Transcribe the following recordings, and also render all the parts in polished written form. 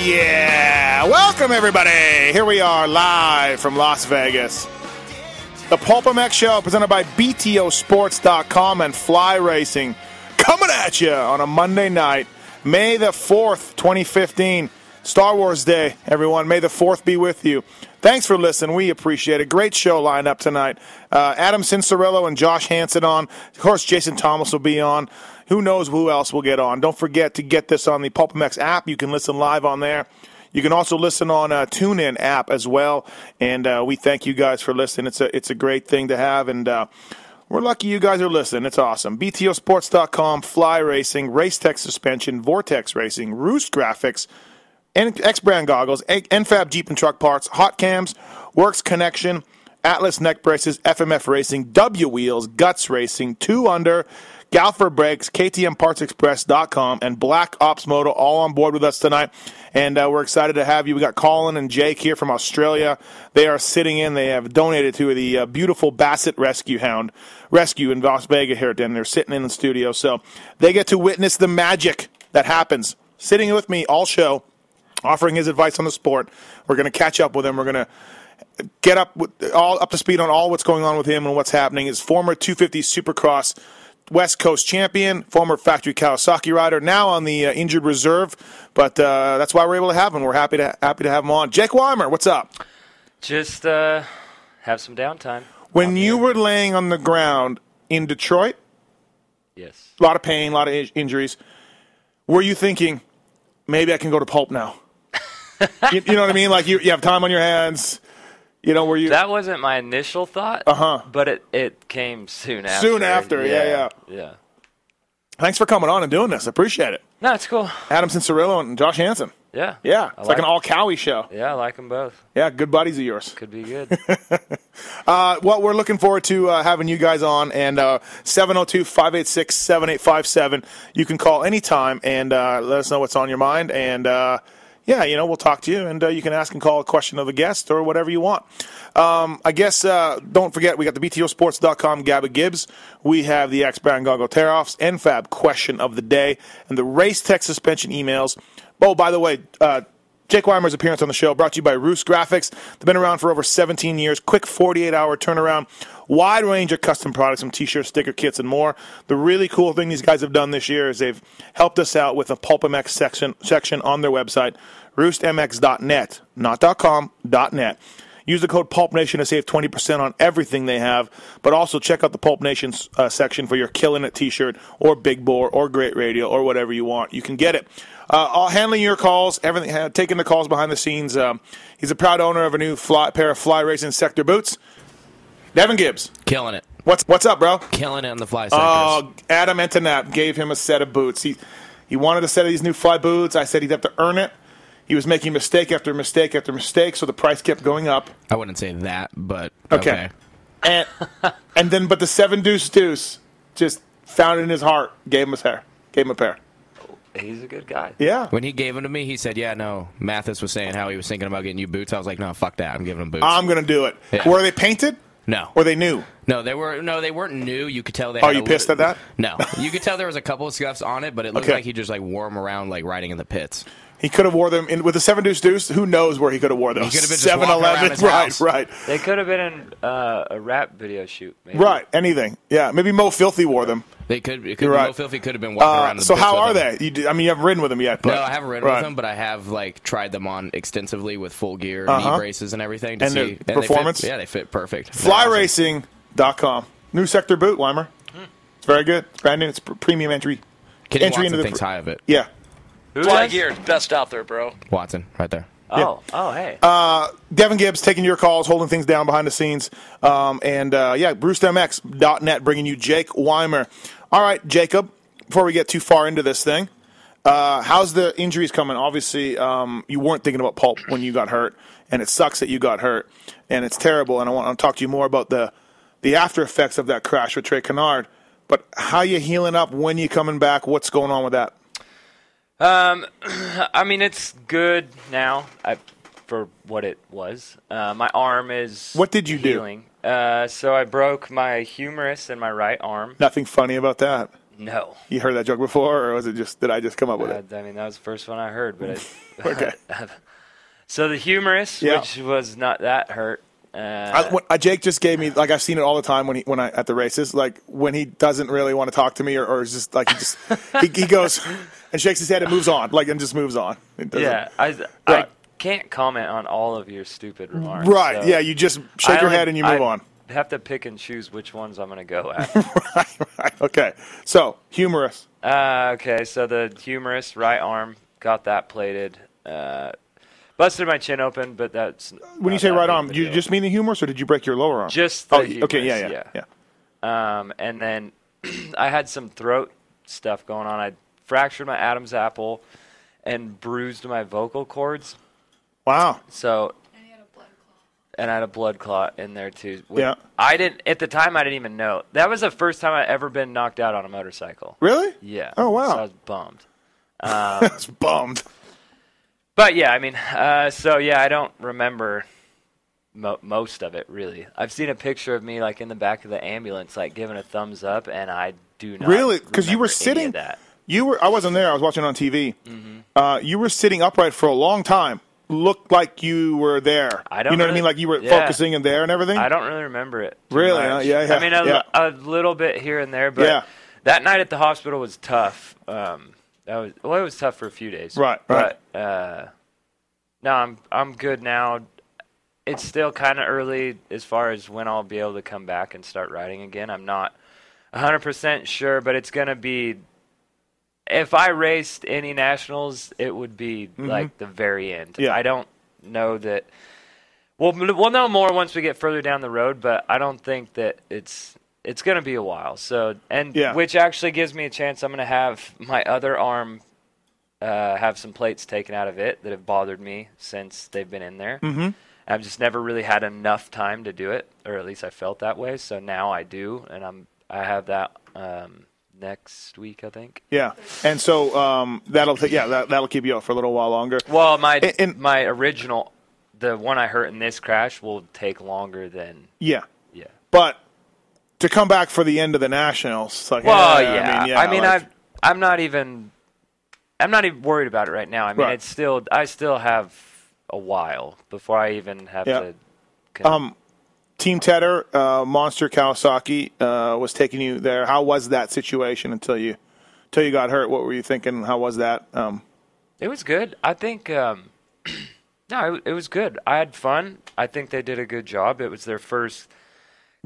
Yeah! Welcome, everybody! Here we are, live from Las Vegas. The PulpMX Show, presented by BTOsports.com and Fly Racing, coming at you on a Monday night, May the 4th, 2015. Star Wars Day, everyone. May the 4th be with you. Thanks for listening. We appreciate it. Great show lined up tonight. Adam Cincerillo and Josh Hansen on. Of course, Jason Thomas will be on. Who knows who else will get on. Don't forget to get this on the PulpMX app. You can listen live on there. You can also listen on TuneIn app as well. And we thank you guys for listening. It's a great thing to have. And we're lucky you guys are listening. It's awesome. BTOsports.com, Fly Racing, Racetech Suspension, Vortex Racing, Roost Graphics, X-Brand Goggles, NFAB Jeep and Truck Parts, Hot Cams, Works Connection, Atlas Neck Braces, FMF Racing, W Wheels, Guts Racing, 2 Under, Galfer Brakes, KTMPartsExpress.com, and Black Ops Moto all on board with us tonight. And we're excited to have you. We got Colin and Jake here from Australia. They are sitting in. They have donated to the beautiful Basset Rescue in Las Vegas here. And they're sitting in the studio. So they get to witness the magic that happens. Sitting with me all show, offering his advice on the sport. We're going to catch up with him. We're going to get up to speed on all what's going on with him and what's happening. His former 250 Supercross West Coast champion, former factory Kawasaki rider, now on the injured reserve, but that's why we're able to have him. We're happy to have him on. Jake Weimer, what's up? Just have some downtime. When you were laying on the ground in Detroit, yes, a lot of pain, a lot of injuries, were you thinking, maybe I can go to Pulp now? you know what I mean? Like you have time on your hands. You know, were you? That wasn't my initial thought. But it came soon after. Soon after, yeah. Thanks for coming on and doing this. I appreciate it. No, it's cool. Adam Cincerillo and Josh Hansen. Yeah. It's like an all-Cowie show. Yeah, I like them both. Yeah, good buddies of yours. Could be good. Well, we're looking forward to having you guys on, and 702-586-7857. You can call anytime and let us know what's on your mind, and we'll talk to you, and you can ask and call a question of the guest or whatever you want. I guess don't forget, we got the BTOsports.com Gabba Gibbs. We have the X-Brand Goggle Tear-Offs, NFAB question of the day, and the Racetech suspension emails. Oh, by the way, Jake Weimer's appearance on the show brought to you by Roost Graphics. They've been around for over 17 years. Quick 48-hour turnaround. Wide range of custom products from T-shirts, sticker kits, and more. The really cool thing these guys have done this year is they've helped us out with a PulpMX section on their website, roostmx.net, not .com, .net. Use the code PulpNation to save 20% on everything they have, but also check out the Pulp Nation section for your Killin' It T-shirt or Big Bore or Great Radio or whatever you want. You can get it. Handling your calls, everything, taking the calls behind the scenes. He's a proud owner of a new pair of Fly Racing Sector boots. Devin Gibbs. Killing it. What's up, bro? Killing it on the Fly Sectors. Adam Antonap gave him a set of boots. He wanted a set of these new Fly boots. I said he'd have to earn it. He was making mistake after mistake after mistake, so the price kept going up. I wouldn't say that, but okay. But the 7 Deuce Deuce just found it in his heart, gave him a pair. He's a good guy. Yeah. When he gave them to me, he said, yeah, no, Mathis was saying how he was thinking about getting you boots. I was like, no, fuck that. I'm giving him boots. I'm going to do it. Yeah. Were they painted? No. Were they new? No, they weren't new. You could tell they had you pissed at that? No. You could tell there was a couple of scuffs on it, but it looked like he just like wore them around like riding in the pits. He could have wore them with the 7 Deuce Deuce. Who knows where he could have wore those? He could have been 7-Eleven. Right. They could have been in a rap video shoot. Maybe. Right. Anything. Yeah. Maybe Mo Filthy wore them. They could. Mo Filthy could have been walking around. So how are they? You haven't ridden with them yet. No, I haven't ridden with them, but I have tried them on extensively with full gear, knee braces, and everything to see performance. They fit perfect. Flyracing.com. New sector boot, Weimer. It's very good. It's brand new. It's premium entry. Kenny Watson thinks high of it. Yeah. Fly gear, best out there, bro. Watson, right there. Hey. Devin Gibbs taking your calls, holding things down behind the scenes. BruceMX.net bringing you Jake Weimer. All right, Jacob, before we get too far into this thing, how's the injuries coming? Obviously, you weren't thinking about Pulp when you got hurt, and it sucks that you got hurt, and it's terrible, and I want to talk to you more about the after effects of that crash with Trey Kennard. But how you healing up? When you coming back? What's going on with that? I mean, it's good now for what it was. My arm is What did you healing. So I broke my humerus in my right arm. Nothing funny about that. No. You heard that joke before, or was it just did I just come up with it? I mean, that was the first one I heard, but Okay. So the humorous, which was not that hurt. Jake just gave me, like, I've seen it all the time when I at the races, like when he doesn't really want to talk to me or is just like he goes and shakes his head and moves on, like, and just moves on. I can't comment on all of your stupid remarks. Right? So yeah, you just shake your head and you move on. Have to pick and choose which ones I'm going to go at. right. Okay. So humorous. Okay. So the humorous right arm, got that plated. Busted my chin open, but that's when you say right arm. Do you just mean the humorous, or did you break your lower arm? Just the humorous, okay. Yeah. And then I had some throat stuff going on. I fractured my Adam's apple and bruised my vocal cords. Wow. So. And I had a blood clot in there too. Yeah. At the time, I didn't even know. That was the first time I'd ever been knocked out on a motorcycle. Really? Yeah. Oh, wow. So I was bummed. I was bummed. But yeah, I mean, I don't remember most of it really. I've seen a picture of me like in the back of the ambulance, like giving a thumbs up, and I do not. Really? Because you were sitting. sitting. I wasn't there. I was watching on TV. Mm-hmm. You were sitting upright for a long time. Looked like you were there. I don't. You know what I mean? Like you were focusing in there and everything. I don't really remember it. Really? Yeah. I mean, a little bit here and there, but that night at the hospital was tough. It was tough for a few days. Right. But no, I'm good now. It's still kind of early as far as when I'll be able to come back and start riding again. I'm not 100% sure, but it's gonna be. If I raced any nationals, it would be like the very end. Yeah. I don't know that. We'll know more once we get further down the road, but I don't think that it's going to be a while. So which actually gives me a chance. I'm going to have my other arm have some plates taken out of it that have bothered me since they've been in there. Mm-hmm. I've just never really had enough time to do it, or at least I felt that way. So now I do, and I have that. Next week, I think. Yeah, and so that'll keep you out for a little while longer. Well, my original, the one I hurt in this crash, will take longer than. Yeah. But to come back for the end of the nationals, like. Well, I'm not even worried about it right now. I mean, I still have a while before I even have to. Team Tedder, Monster Kawasaki was taking you there. How was that situation until you got hurt? What were you thinking? How was that? It was good. I think it was good. I had fun. I think they did a good job. It was their first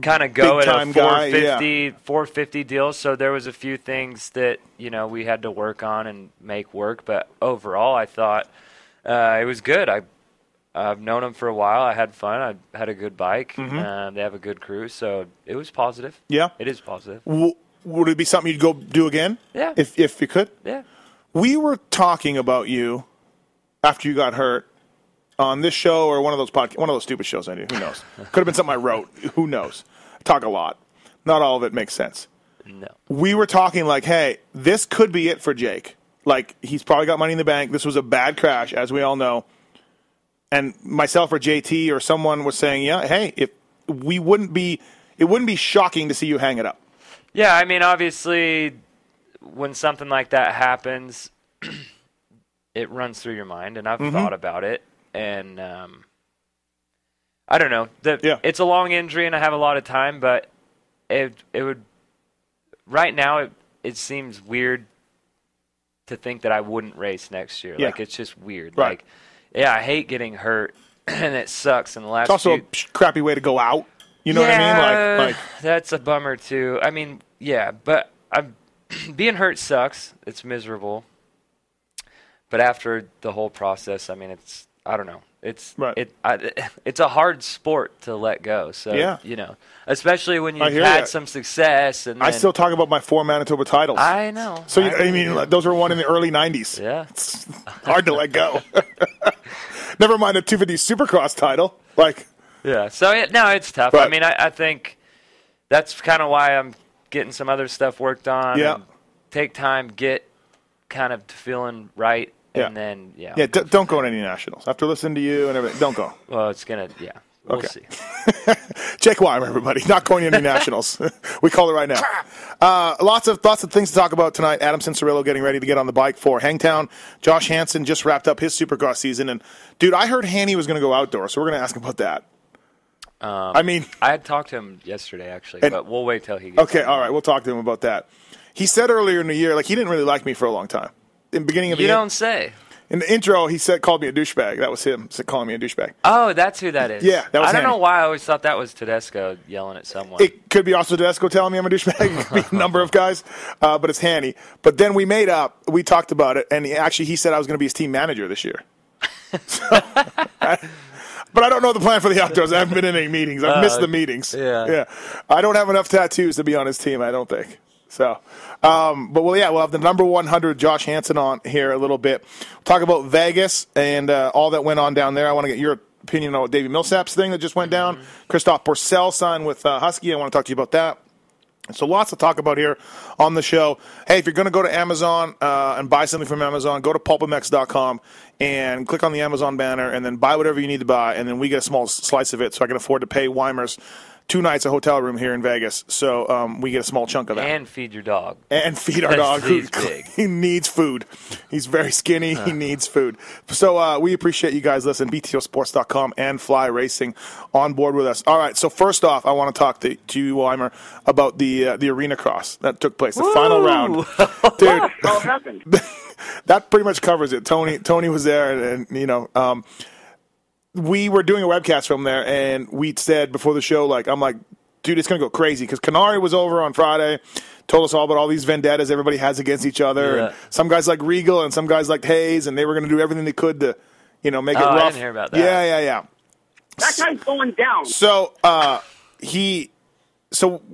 kind of go at a 450 deal. So there was a few things that we had to work on and make work. But overall, I thought it was good. I've known them for a while. I had fun. I had a good bike. Mm-hmm. They have a good crew, so it was positive. Yeah, it is positive. Would it be something you'd go do again? Yeah, if you could. Yeah. We were talking about you after you got hurt on this show or one of those stupid shows I do. Who knows? Could have been something I wrote. Who knows? I talk a lot. Not all of it makes sense. No. We were talking like, hey, this could be it for Jake. Like, he's probably got money in the bank. This was a bad crash, as we all know. And myself or JT or someone was saying, hey, it wouldn't be shocking to see you hang it up. Yeah, I mean, obviously, when something like that happens, it runs through your mind, and I've thought about it. And I don't know. It's a long injury, and I have a lot of time, but it would right now it seems weird to think that I wouldn't race next year. Like, it's just weird. Right. Like. Yeah, I hate getting hurt, and it sucks. In the last, it's also a crappy way to go out. You know what I mean? Like that's a bummer too. I mean, but being hurt sucks. It's miserable. But after the whole process, I mean, I don't know. It's it's a hard sport to let go. So especially when you've had some success. And I still talk about my 4 Manitoba titles. I know. So those were won in the early '90s. Yeah, it's hard to let go. Never mind a 250 Supercross title. So it's tough. Right. I mean, I think that's kind of why I'm getting some other stuff worked on. Yeah, and take time, get kind of feeling right. And then, don't go to any nationals. After listening to you and everything, don't go. Well, it's going to, We'll see. Jake Weimer, everybody. Not going to any nationals. We call it right now. Lots of things to talk about tonight. Adam Cincerillo getting ready to get on the bike for Hangtown. Josh Hansen just wrapped up his Supercross season. And, dude, I heard Haney was going to go outdoor, so we're going to ask him about that. I had talked to him yesterday, actually, but we'll wait till he gets okay, all right. We'll talk to him about that. He said earlier in the year, he didn't really like me for a long time. In the beginning of the year. You don't say. In the intro, he called me a douchebag. That was him calling me a douchebag. Oh, that's who that is. Yeah, that was I don't Haney. know why I always thought that was Tedesco yelling at someone. It could be also Tedesco telling me I'm a douchebag. It could be a number of guys, but it's Haney. But then we made up. We talked about it, and he said I was going to be his team manager this year. But I don't know the plan for the outdoors. I haven't been in any meetings. I've missed the meetings. Yeah. I don't have enough tattoos to be on his team, I don't think. So, we'll have the number 100 Josh Hansen on here a little bit. We'll talk about Vegas and all that went on down there. I want to get your opinion on Davey Millsap's thing that just went down. Christoph Porcel signed with Husky. I want to talk to you about that. So lots to talk about here on the show. Hey, if you're going to go to Amazon and buy something from Amazon, go to PulpMX.com and click on the Amazon banner and then buy whatever you need to buy, and then we get a small slice of it so I can afford to pay Weimer's 2 nights a hotel room here in Vegas. So we get a small chunk of that. And feed your dog. And feed our dog. He's big. He needs food. He's very skinny. He needs food. So we appreciate you guys listening. BTOsports.com and Fly Racing on board with us. All right, so first off, I want to talk to you, Weimer, about the arena cross that took place, the final round. Dude, what happened? That pretty much covers it. Tony was there, and we were doing a webcast from there, and we said before the show, I'm like, dude, it's going to go crazy, because Canary was over on Friday, told us all about all these vendettas everybody has against each other, and some guys like Regal and some guys like Hayes, and they were going to do everything they could to, make it rough. I didn't hear about that. Yeah. That guy's going down. So we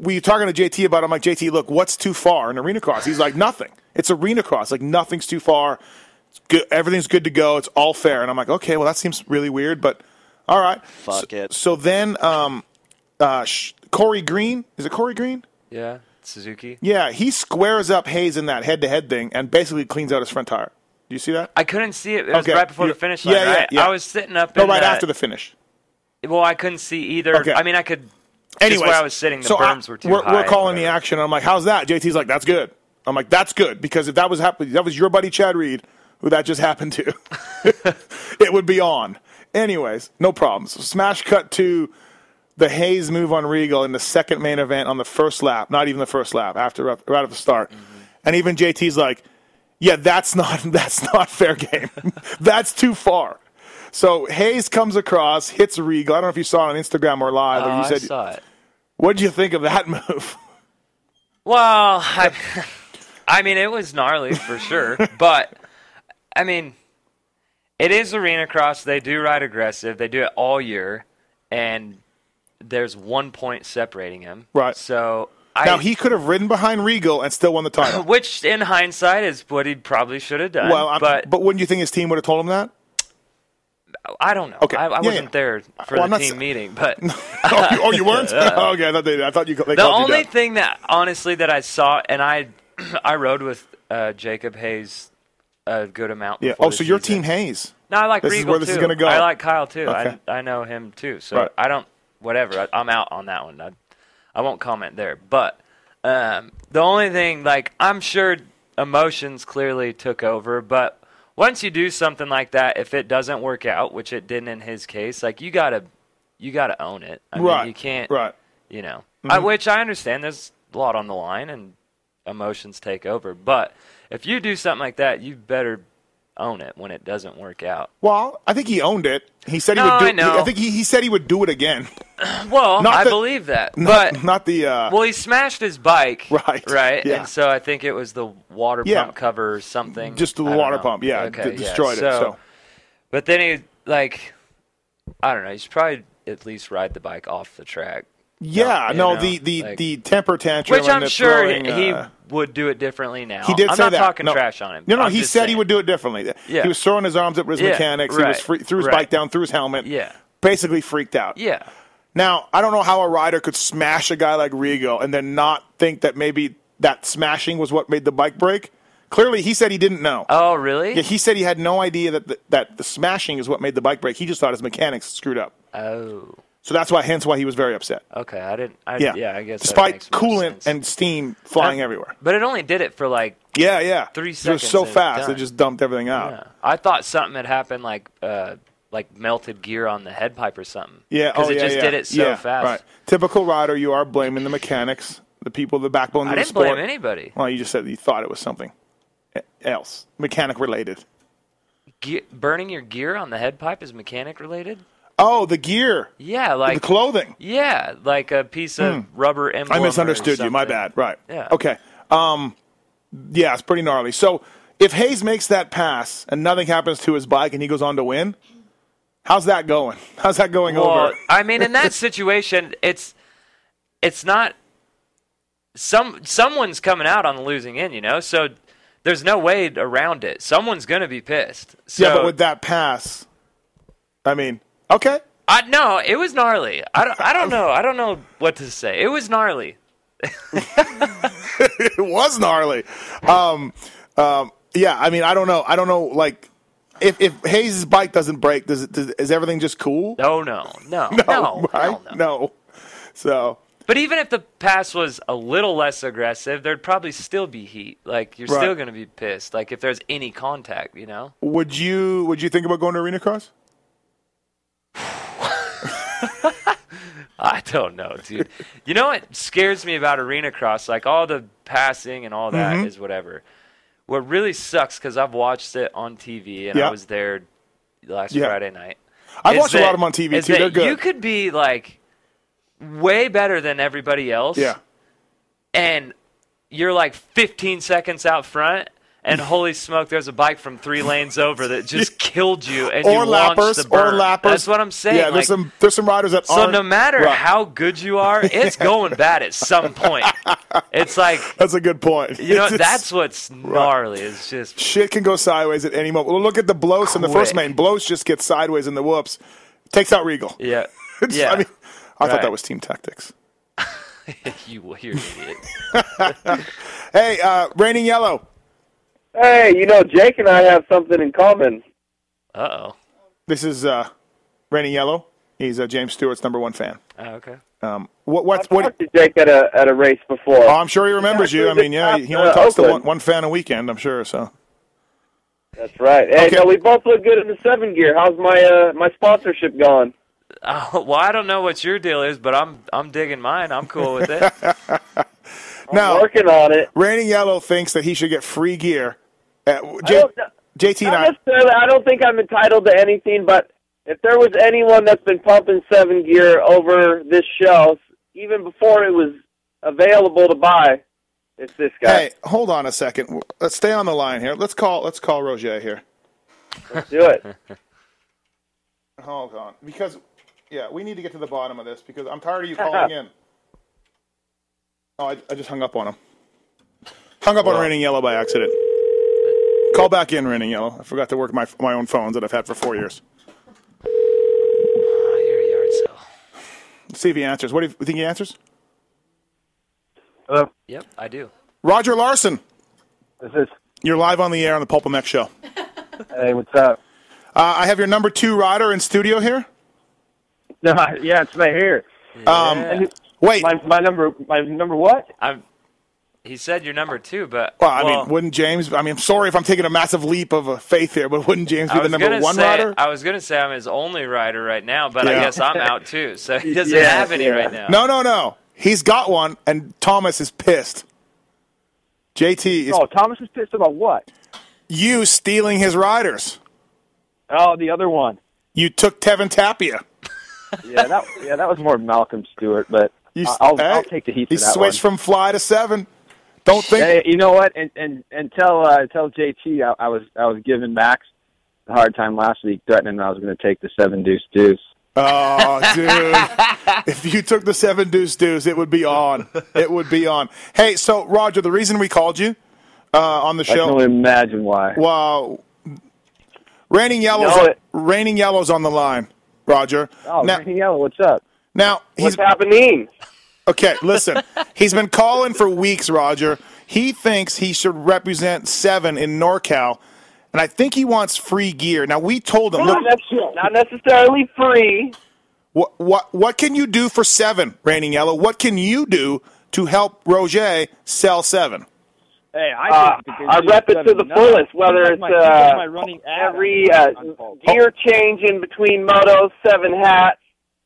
were talking to JT about it. I'm like, JT, look, what's too far in arena cross? He's like, nothing. It's arena cross. Nothing's too far. It's good. Everything's good to go. It's all fair. And I'm like, okay, well, that seems really weird, but all right. Fuck it. So then Corey Green, is it Corey Green? Yeah, Suzuki. Yeah, he squares up Hayes in that head-to-head thing and basically cleans out his front tire. Do you see that? I couldn't see it. It was right before the finish line, right? Yeah. I was sitting up right after the finish. Well, I couldn't see either. Okay. I mean, I could. Anyways, just where I was sitting, the berms were too high. We're calling the action. And I'm like, how's that? JT's like, that's good. I'm like, that's good, because if that was happening, that was your buddy Chad Reed, who that just happened to, it would be on. Anyways, no problems. So smash cut to the Hayes move on Regal in the second main event on the first lap, not even the first lap, right at the start. Mm-hmm. And even JT's like, yeah, that's not fair game. That's too far. So Hayes comes across, hits Regal. I don't know if you saw it on Instagram or live. I said, saw it. What did you think of that move? Well, I mean, it was gnarly for sure. But, I mean, it is arena cross. They do ride aggressive. They do it all year. And there's 1 point separating him. Right. So now, he could have ridden behind Regal and still won the title. Which, in hindsight, is what he probably should have done. Well, but wouldn't you think his team would have told him that? I don't know. Okay. I wasn't there for the team meeting, but oh, you weren't? Okay, I thought you. The only thing that honestly that I saw, and I rode with Jacob Hayes a good amount. Yeah. Oh, so your team Hayes? No, I like Regal too. This is where this is going to go. I like Kyle too. Okay. I know him too. So right. I don't. Whatever. I'm out on that one. I won't comment there. But the only thing, I'm sure emotions clearly took over, but. Once you do something like that, if it doesn't work out, which it didn't in his case, you gotta own it. I mean, you can't, Mm-hmm. Which I understand. There's a lot on the line, and emotions take over. But if you do something like that, you better own it when it doesn't work out. Well, I think he owned it. He said he would do it. I think he said he would do it again. Well, I believe that. But not the well, he smashed his bike. Right? Yeah. And so I think it was the water pump cover or something. Just the water pump, destroyed it. So. But then he, I don't know, he should probably at least ride the bike off the track. Yeah, the temper tantrum. Which I'm sure he would do it differently now. He did say that. I'm not talking trash on him. No, he said he would do it differently. Yeah. He was throwing his arms up with his mechanics. He was threw his bike down, threw his helmet. Yeah. Basically freaked out. Yeah. Now, I don't know how a rider could smash a guy like Regal and then not think that maybe that smashing was what made the bike break. Clearly, he said he didn't know. Oh, really? Yeah, he said he had no idea that the smashing is what made the bike break. He just thought his mechanics screwed up. Oh. So hence why he was very upset. Okay, I guess. Despite coolant and steam flying everywhere. But it only did it for 3 seconds. It was so fast, it just dumped everything out. Yeah. I thought something had happened, like melted gear on the head pipe or something. Yeah, because it just did it so fast. Right. Typical rider, you are blaming the mechanics, the people, the backbone of the sport. I didn't blame anybody. Well, you just said you thought it was something else, mechanic related. Burning your gear on the head pipe is mechanic related? Oh, the gear. Yeah, like the clothing. Yeah, like a piece of rubber emblem. I misunderstood you. My bad. Right. Yeah. Okay. Yeah, it's pretty gnarly. So if Hayes makes that pass and nothing happens to his bike and he goes on to win, how's that going? How's that going over? I mean, in that situation, it's not someone's coming out on the losing end, So there's no way around it. Someone's going to be pissed. So, yeah, but with that pass, I mean. Okay. No, it was gnarly. I don't know. I don't know what to say. It was gnarly. It was gnarly. Yeah, I mean, I don't know. I don't know, like, if Hayes' bike doesn't break, is everything just cool? No. Right? No. So. But even if the pass was a little less aggressive, there'd probably still be heat. Like, you're still going to be pissed. Like, if there's any contact, Would you think about going to arena cross? I don't know, dude. You know what scares me about arena cross? Like, all the passing and all that is whatever. What really sucks, because I've watched it on TV, and I was there last Friday night. I've watched a lot of them on TV, too. They're good. You could be, like, way better than everybody else. Yeah. And you're, like, 15 seconds out front, and holy smoke, there's a bike from 3 lanes over that just killed you, and you launched the burn. Or lappers. That's what I'm saying. Yeah, there's some riders that aren't. So no matter how good you are, it's going bad at some point. It's like that's a good point. That's what's gnarly. It's just shit can go sideways at any moment. Well, look at the Blows in the first main. Blows just gets sideways in the whoops, takes out Regal. Yeah, I mean, I thought that was team tactics. You're an idiot. Hey, Raining Yellow. Hey, Jake and I have something in common. Uh-oh. This is Raining Yellow. He's James Stewart's #1 fan. Oh, okay. I've talked to Jake at a race before. Oh, I'm sure he remembers you. I mean, he only talks to one fan a weekend, I'm sure. So. That's right. Hey, we both look good in the 7 gear. How's my sponsorship going? Well, I don't know what your deal is, but I'm digging mine. I'm cool with it. I'm working on it. Raining Yellow thinks that he should get free gear. JT and Not necessarily. I don't think I'm entitled to anything, but if there was anyone that's been pumping 7 gear over this show, even before it was available to buy, it's this guy. Hey, hold on a second. Let's stay on the line here. Let's call Roger here. Let's do it. Hold on. Because, we need to get to the bottom of this because I'm tired of you calling in. Oh, I just hung up on him. Hung up on Raining Yellow by accident. Call back in, Raining Yellow. I forgot to work my own phones that I've had for 4 years. You're a yard sale. Let's see if he answers. What do you think he answers? Hello? Yep, I do. Roger Larson. This is. You're live on the air on the PulpMX Show. Hey, what's up? I have your #2 rider in studio here. No, yeah, it's right here. Wait. My number what? He said you're #2, but... Well, I mean, wouldn't James... I mean, I'm sorry if I'm taking a massive leap of faith here, but wouldn't James be the #1 rider? I was going to say I'm his only rider right now, but I guess I'm out too, so he doesn't have any right now. No. He's got one, and Thomas is pissed. JT is... Oh, Thomas is pissed about what? You stealing his riders. Oh, the other one. You took Tevin Tapia. That was more Malcolm Stewart, but I'll take the heat for that one. He switched from fly to 7. Don't think. Hey, you know what? And tell JT I was giving Max a hard time last week, threatening I was going to take the 7 deuce. Oh, dude! If you took the 7 deuce, it would be on. It would be on. Hey, so Roger, the reason we called you on the show. I can only imagine why. Well, Raining Yellow's on the line, Roger. Oh, Raining Yellow, what's up? Now what's happening? Okay, listen. He's been calling for weeks, Roger. He thinks he should represent 7 in NorCal, and I think he wants free gear. Now, we told him... Not necessarily free. What can you do for 7, Reigning Yellow? What can you do to help Roger sell 7? Hey, I rep it to the fullest, whether it's every gear change in between motos, 7 hats,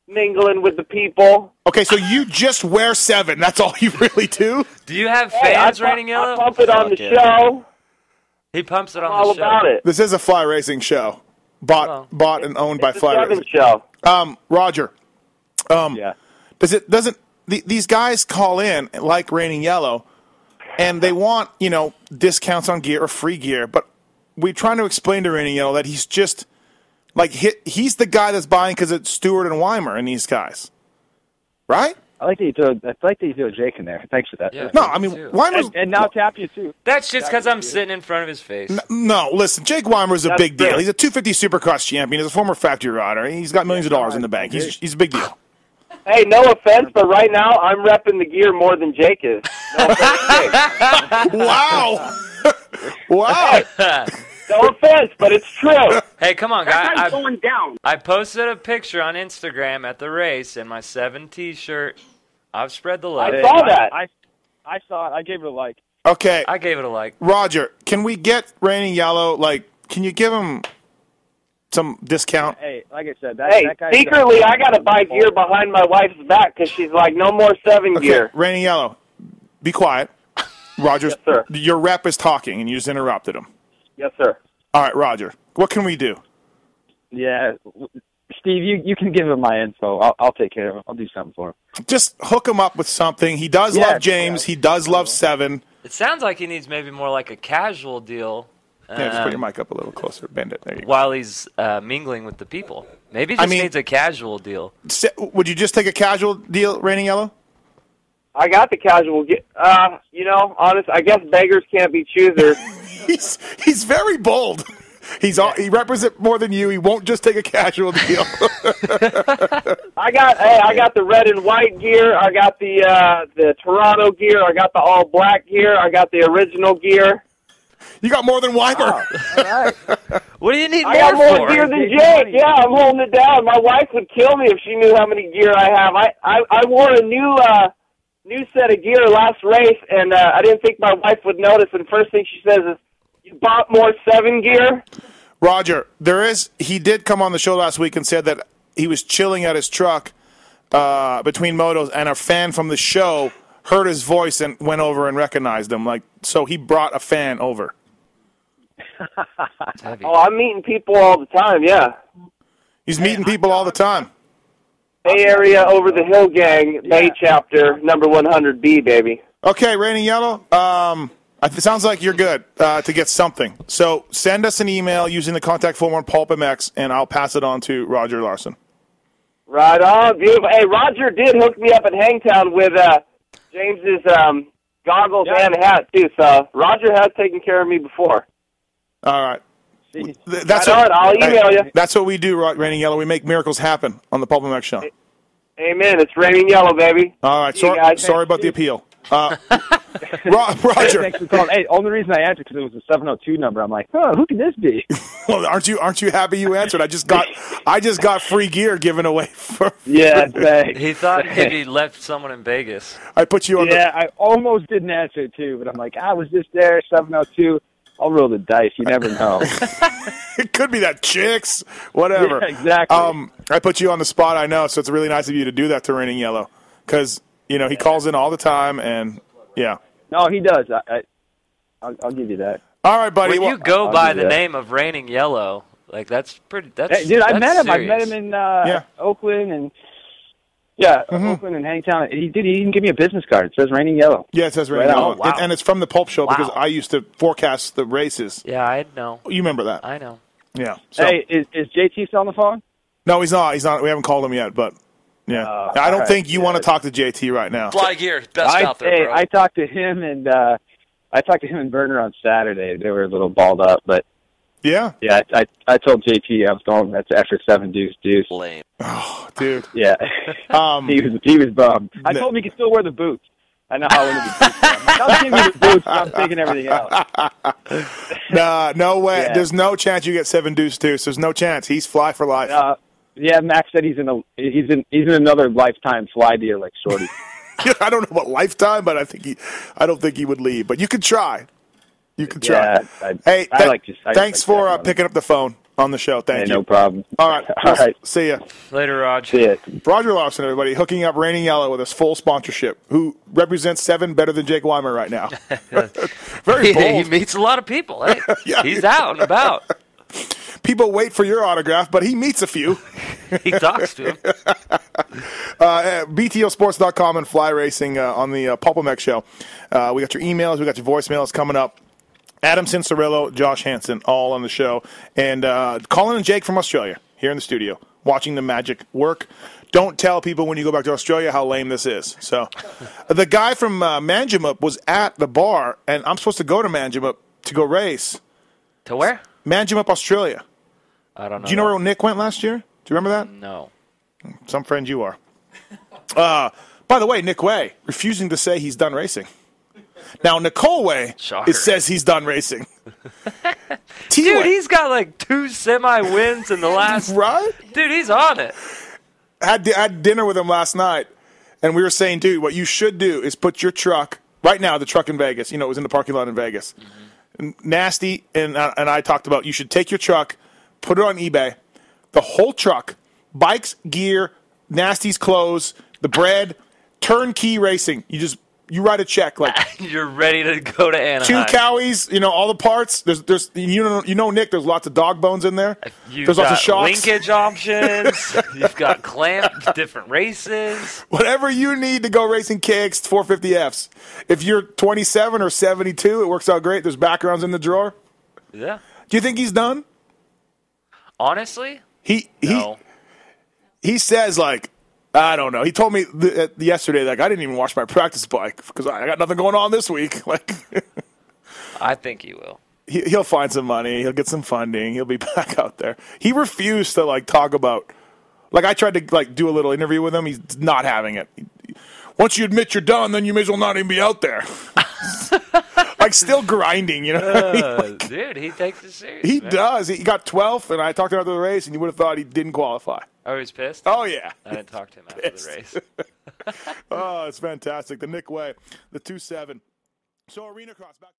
mingling with the people. Okay, so you just wear 7. That's all you really do? Do you have fans, Reigning Yellow? I pump it on the show. He pumps it on all the show. About it. This is a fly racing show. Bought and owned by Fly Racing. Show. Roger. Doesn't these guys call in like Reigning Yellow, and they want discounts on gear or free gear, but we're trying to explain to Reigning Yellow that he's just like he's the guy that's buying because it's Stewart and Weimer and these guys, right? I like that you threw Jake in there. Thanks for that. Yeah, no, I mean Weimer's and now Tapia too. That's just because I'm sitting in front of his face. No, listen, Jake Weimer's a big deal. He's a 250 Supercross champion. He's a former factory rider. He's got millions of dollars in the bank. He's a big deal. Hey, no offense, but right now I'm repping the gear more than Jake is. No offense, Jake. Wow. Wow. No offense, but it's true. Hey, come on, guys. That guy's going down. I posted a picture on Instagram at the race in my 7 T-shirt. I've spread the love. I saw that. I saw it. I gave it a like. Okay. I gave it a like. Roger, can we get Reigning Yellow, can you give him some discount? Hey, like I said, that guy secretly, I got to buy gear behind my wife's back because she's like, no more 7 gear. Reigning Yellow, be quiet. Roger, yes, sir. Your rep is talking, and you just interrupted him. Yes, sir. All right, Roger, what can we do? Yeah, Steve, you can give him my info. I'll take care of him. I'll do something for him. Just hook him up with something. He does love James. He does love 7. It sounds like he needs maybe more like a casual deal. Yeah, just put your mic up a little closer. Bend it. There you go. While he's mingling with the people. Maybe he just needs a casual deal. Would you just take a casual deal, Reigning Yellow? I got the casual. Honest, I guess beggars can't be choosers. He's very bold. He represents more than you. He won't just take a casual deal. I got the red and white gear. I got the Toronto gear. I got the all black gear. I got the original gear. You got more than Weimer. Wow. All right. What do you need? I got more gear than Jake. Yeah, I'm holding it down. My wife would kill me if she knew how many gear I have. I wore a new set of gear last race, and I didn't think my wife would notice. And first thing she says is, "You bought more 7 gear?" Roger, he did come on the show last week and said that he was chilling at his truck between motos, and a fan from the show heard his voice and went over and recognized him. So he brought a fan over. Oh, I'm meeting people all the time, yeah. He's meeting people all the time. Bay Area Over the Hill Gang, Bay Chapter, number 100B, baby. Okay, Reigning Yellow, it sounds like you're good to get something. So send us an email using the contact form on PulpMX, and I'll pass it on to Roger Larson. Right on. Beautiful. Hey, Roger did hook me up at Hangtown with James's goggles and hat, too. So Roger has taken care of me before. All right. That's right on. I'll email you. That's what we do, Reigning Yellow. We make miracles happen on the PulpMX show. Amen. It's Reigning Yellow, baby. All right. Sorry about the appeal. Roger. Thanks for calling. Hey, only reason I answered because it was a 702 number. I'm like, who can this be? Well, aren't you happy you answered? I just got free gear given away for. Yeah, thanks. He thought maybe he left someone in Vegas. I put you on. Yeah, I almost didn't answer too, but I'm like, I was just there, 702. I'll roll the dice. You never know. It could be that chicks, whatever. Yeah, exactly. I put you on the spot. I know, so it's really nice of you to do that to Reigning Yellow because he calls in all the time and yeah. No, he does. I'll give you that. All right, buddy. When you go by the name of Reigning Yellow, that's pretty. Hey, dude, I met him. Serious. I met him in Oakland and. Yeah, Oakland and Hangtown. He didn't give me a business card. It says Reigning Yellow. Yeah, it says Reigning Yellow. Wow. And it's from the Pulp Show because I used to forecast the races. Yeah, I know. You remember that? I know. Yeah. So. Hey, is JT still on the phone? No, he's not. He's not. We haven't called him yet, but yeah. I don't think you want to talk to JT right now. Fly gear, best out there, bro. I talked to him and Berner on Saturday. They were a little balled up, but yeah. I told JT I was going. That's after 7 deuce. Lame. Oh, dude. Yeah. He was bummed. I told him he could still wear the boots. I know how into the boots are. I'll give you the boots, but I'm taking everything else. No way. Yeah. There's no chance you get 7 deuce. There's no chance. He's fly for life. Yeah, Max said he's in another lifetime fly deal like Shorty. I don't know about lifetime, but I don't think he would leave. But you could try. You can try. Yeah, thanks for picking up the phone on the show. Thank you. No problem. All right. All right. See ya. Later, Raj. See ya. Roger Lawson, everybody, hooking up Raining Yellow with his full sponsorship, who represents 7 better than Jake Weimer right now. Very bold. He meets a lot of people. Hey? Yeah. He's out and about. People wait for your autograph, but he meets a few. He talks to him. BTOsports.com and Fly Racing on the PulpMX show. We got your emails. We got your voicemails coming up. Adam Cincerillo, Josh Hansen, all on the show. And Colin and Jake from Australia here in the studio watching the magic work. Don't tell people when you go back to Australia how lame this is. So the guy from Manjimup was at the bar, and I'm supposed to go to Manjimup to go race. To where? Manjimup, Australia. I don't know. Do you know where Nick went last year? Do you remember that? No. Some friend you are. By the way, Nick Way refusing to say he's done racing. Now, Nicole Way says he's done racing. Dude, he's got like 2 semi-wins in the last... Right? Dude, he's on it. Had dinner with him last night, and we were saying, dude, what you should do is put your truck, right now, the truck in Vegas, it was in the parking lot in Vegas. Mm-hmm. Nasty, and I talked about you should take your truck, put it on eBay, the whole truck, bikes, gear, Nasty's clothes, the bread, turnkey racing. You write a check like you're ready to go to Anaheim. 2 cowies, all the parts. There's Nick. There's lots of dog bones in there. There's lots of shocks. Linkage options. You've got different races. Whatever you need to go racing kicks, 450Fs. If you're 27 or 72, it works out great. There's backgrounds in the drawer. Yeah. Do you think he's done? Honestly, no. He says I don't know. He told me yesterday I didn't even wash my practice bike because I got nothing going on this week. I think he will. He'll find some money. He'll get some funding. He'll be back out there. He refused to talk about. I tried to do a little interview with him. He's not having it. Once you admit you're done, then you may as well not even be out there. Still grinding, dude, he takes it serious. He does. He got 12th, and I talked to him after the race, and you would have thought he didn't qualify. Oh, he's pissed? Oh, yeah. I didn't talk to him after the race. Oh, it's fantastic. The Nick Way, the 2-7. So Arena Cross back.